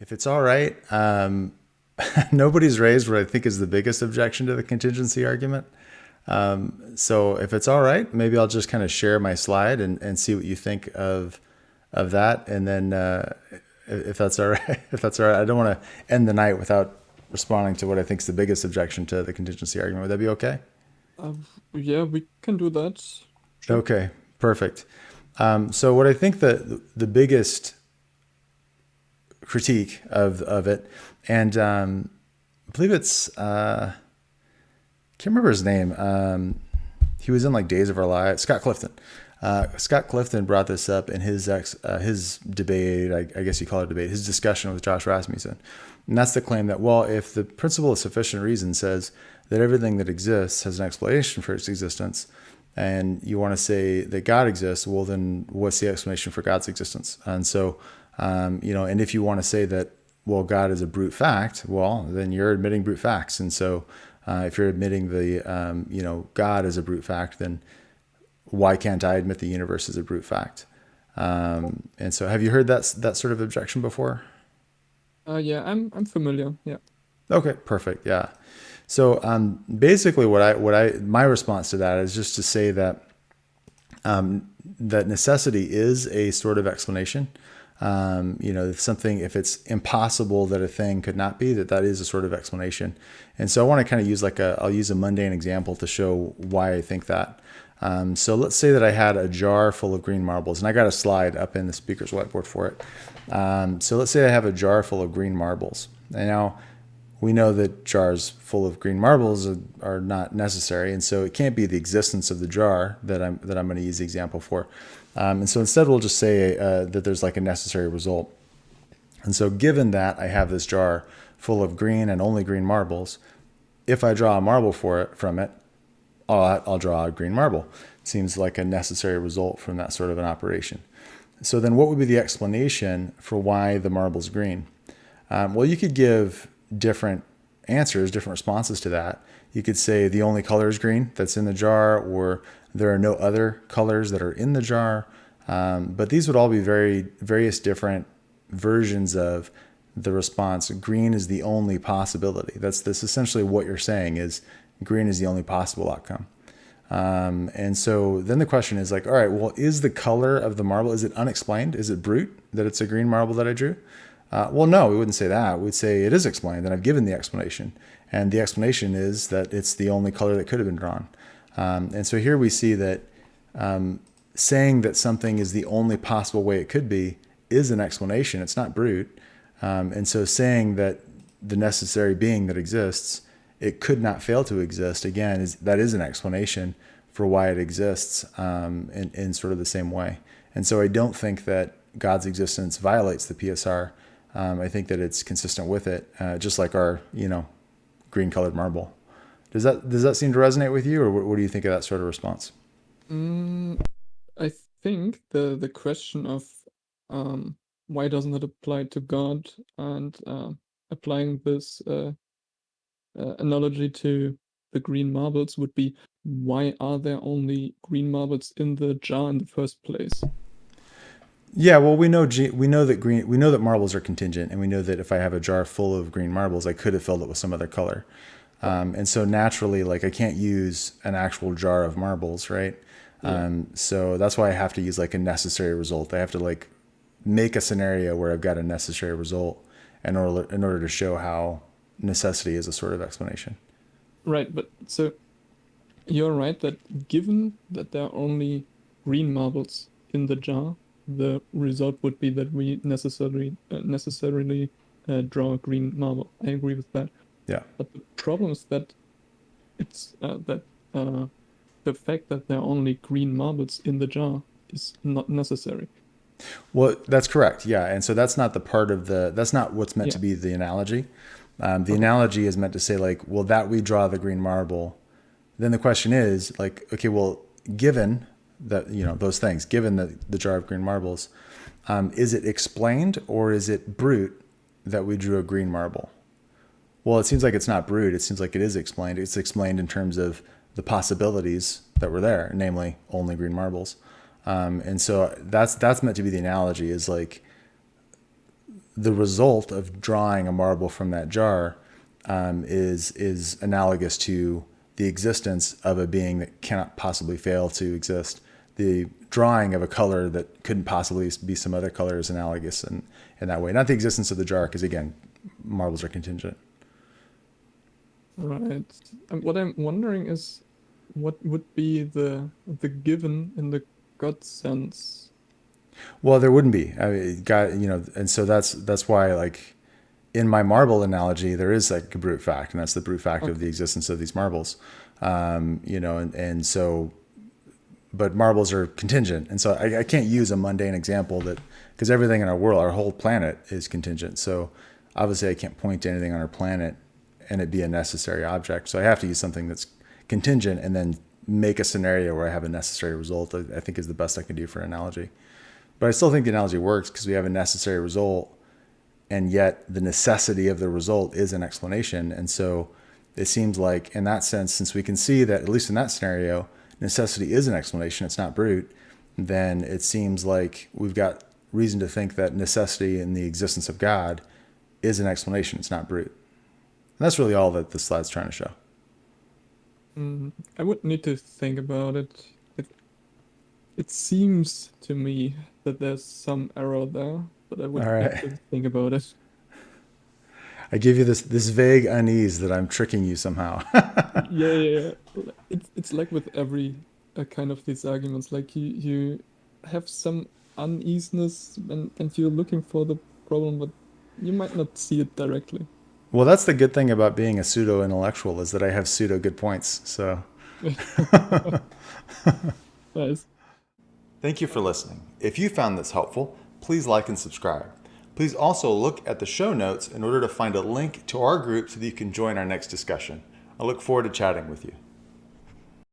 If it's all right, nobody's raised what I think is the biggest objection to the contingency argument. So if it's all right, maybe I'll just kind of share my slide and see what you think of that, and then if that's all right, if that's all right, I don't want to end the night without responding to what I think is the biggest objection to the contingency argument. Would that be okay? Uh, yeah, we can do that. Sure. Okay, perfect. So what I think the biggest critique of it, and I believe it's can't remember his name. He was in like Days of Our Lives. Scott Clifton. Scott Clifton brought this up in his debate. I guess you call it a debate. His discussion with Josh Rasmussen, and that's the claim that, well, if the principle of sufficient reason says that everything that exists has an explanation for its existence, and you want to say that God exists, well, then what's the explanation for God's existence? And so, and if you want to say that, well, God is a brute fact, well, then you're admitting brute facts. And so, if you're admitting God is a brute fact, then why can't I admit the universe is a brute fact? And so, have you heard that sort of objection before? Yeah, I'm familiar. Yeah. Okay, perfect. Yeah. So basically, my response to that is just to say that that necessity is a sort of explanation. If it's impossible that a thing could not be, that is a sort of explanation. And so I want to kind of use I'll use a mundane example to show why I think that. So let's say that I had a jar full of green marbles, and I got a slide up in the speaker's whiteboard for it. So let's say I have a jar full of green marbles. And now we know that jars full of green marbles are not necessary, and so it can't be the existence of the jar that I'm going to use the example for. And so instead, we'll just say that there's like a necessary result. And so, given that I have this jar full of green and only green marbles, if I draw a marble from it, I'll draw a green marble. Seems like a necessary result from that sort of an operation. So then, what would be the explanation for why the marble's green? Well, you could give different answers, different responses to that. You could say the only color is green that's in the jar, or there are no other colors that are in the jar. But these would all be various different versions of the response. Green is the only possibility. That's essentially what you're saying is green is the only possible outcome. And so then the question is like, all right, well, is the color of the marble, is it unexplained? Is it brute that it's a green marble that I drew? Well, no, we wouldn't say that. We'd say it is explained, and I've given the explanation. And the explanation is that it's the only color that could have been drawn. And so here we see that saying that something is the only possible way it could be is an explanation. It's not brute. And so saying that the necessary being that exists, it could not fail to exist, again, that is an explanation for why it exists in sort of the same way. And so I don't think that God's existence violates the PSR. I think that it's consistent with it, just like our, green colored marble. Does that seem to resonate with you, or what do you think of that sort of response? Mm, I think the question of why doesn't it apply to God, and applying this analogy to the green marbles would be, why are there only green marbles in the jar in the first place? Yeah, well, we know that marbles are contingent, and we know that if I have a jar full of green marbles, I could have filled it with some other color. Right. And so naturally, like I can't use an actual jar of marbles, right? Yeah. So that's why I have to use like a necessary result. I have to like make a scenario where I've got a necessary result in order to show how necessity is a sort of explanation. Right, but so you're right that given that there are only green marbles in the jar, the result would be that we necessarily draw a green marble. I agree with that. Yeah. But the problem is that it's that uh, the fact that there are only green marbles in the jar is not necessary. Well, that's correct. Yeah. And so that's not what's meant Yeah. to be the analogy. The Okay. analogy is meant to say like, well, that we draw the green marble. Then the question is like, okay, well, given that, those things, given the jar of green marbles, is it explained or is it brute that we drew a green marble? Well, it seems like it's not brute. It seems like it is explained. It's explained in terms of the possibilities that were there, namely only green marbles. And so that's meant to be the analogy is like the result of drawing a marble from that jar is analogous to the existence of a being that cannot possibly fail to exist. The drawing of a color that couldn't possibly be some other color is analogous in that way. Not the existence of the jar, because again, marbles are contingent. Right. And what I'm wondering is what would be the given in the God sense? Well, there wouldn't be. I mean, and so that's why, like, in my marble analogy, there is like a brute fact, and that's the brute fact of the Okay. existence of these marbles. And so, but marbles are contingent, and so I can't use a mundane example that, because everything in our world, our whole planet is contingent. So obviously, I can't point to anything on our planet and it be a necessary object. So I have to use something that's contingent and then make a scenario where I have a necessary result. I think is the best I can do for an analogy. But I still think the analogy works because we have a necessary result, and yet the necessity of the result is an explanation. And so it seems like, in that sense, since we can see that, at least in that scenario, necessity is an explanation, it's not brute, then it seems like we've got reason to think that necessity in the existence of God is an explanation, it's not brute. And that's really all that the slide's trying to show. I would need to think about it. It seems to me that there's some error there, but I would All have right. to think about it. I give you this vague unease that I'm tricking you somehow. Yeah, yeah, yeah. It's like with every kind of these arguments, like you have some uneasiness and you're looking for the problem, but you might not see it directly. Well, that's the good thing about being a pseudo intellectual, is that I have pseudo good points. So Nice. thank you for listening. If you found this helpful, please like and subscribe. Please also look at the show notes in order to find a link to our group so that you can join our next discussion. I look forward to chatting with you.